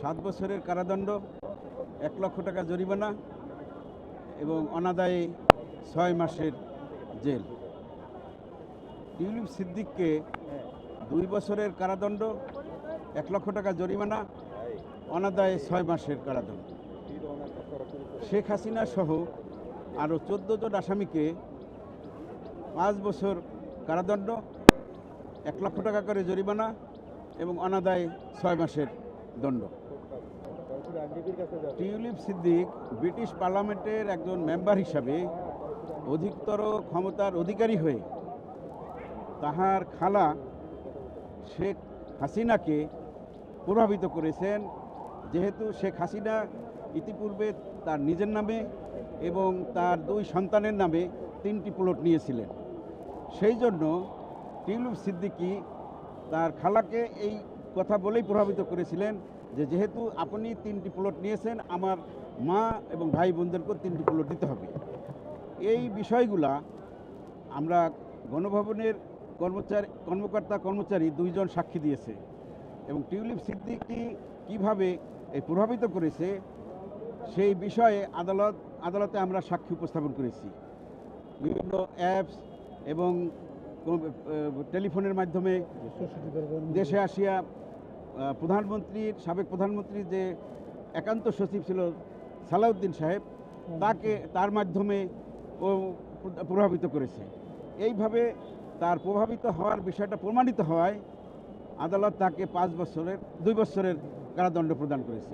7 বছরের কারাদণ্ড, 1 লক্ষ টাকা জরিমানা এবং অনাদায়ে 6 মাসের জেল। টিউলিপ সিদ্দিককে 2 বছরের কারাদণ্ড, 1 লক্ষ টাকা জরিমানা, অনাদায়ে 6 মাসের কারাদণ্ড। শেখ হাসিনা সহ আরও 14 জন আসামিকে 5 বছর কারাদণ্ড, 1 লক্ষ টাকা করে জরিমানা এবং অনাদায়ে 6 মাসের দণ্ড। টিউলিপ সিদ্দিক ব্রিটিশ পার্লামেন্টের একজন মেম্বার হিসাবে অধিকতর ক্ষমতার অধিকারী হয়ে তাহার খালা শেখ হাসিনাকে প্রভাবিত করেছেন, যেহেতু শেখ হাসিনা ইতিপূর্বে তার নিজের নামে এবং তার 2 সন্তানের নামে 3টি প্লট নিয়েছিলেন। সেই জন্য টিউলিপ সিদ্দিকী তার খালাকে এই কথা বলেই প্রভাবিত করেছিলেন যে যেহেতু আপনি 3টি প্লট নিয়েছেন, আমার মা এবং ভাই বোনদেরকেও 3টি প্লট দিতে হবে। এই বিষয়গুলা আমরা গণভবনের কর্মকর্তা-কর্মচারী 2 জন সাক্ষী দিয়েছে এবং টিউলিপ সিদ্দিকী কীভাবে প্রভাবিত করেছে সেই বিষয়ে আদালতে আমরা সাক্ষী উপস্থাপন করেছি। বিভিন্ন অ্যাপস এবং টেলিফোনের মাধ্যমে দেশে আসিয়া সাবেক প্রধানমন্ত্রীর যে একান্ত সচিব ছিল সালাউদ্দিন সাহেব, তার মাধ্যমে ও প্রভাবিত করেছে। এইভাবে তার প্রভাবিত হওয়ার বিষয়টা প্রমাণিত হওয়ায় আদালত তাকে 2 বছরের কারাদণ্ড প্রদান করেছে।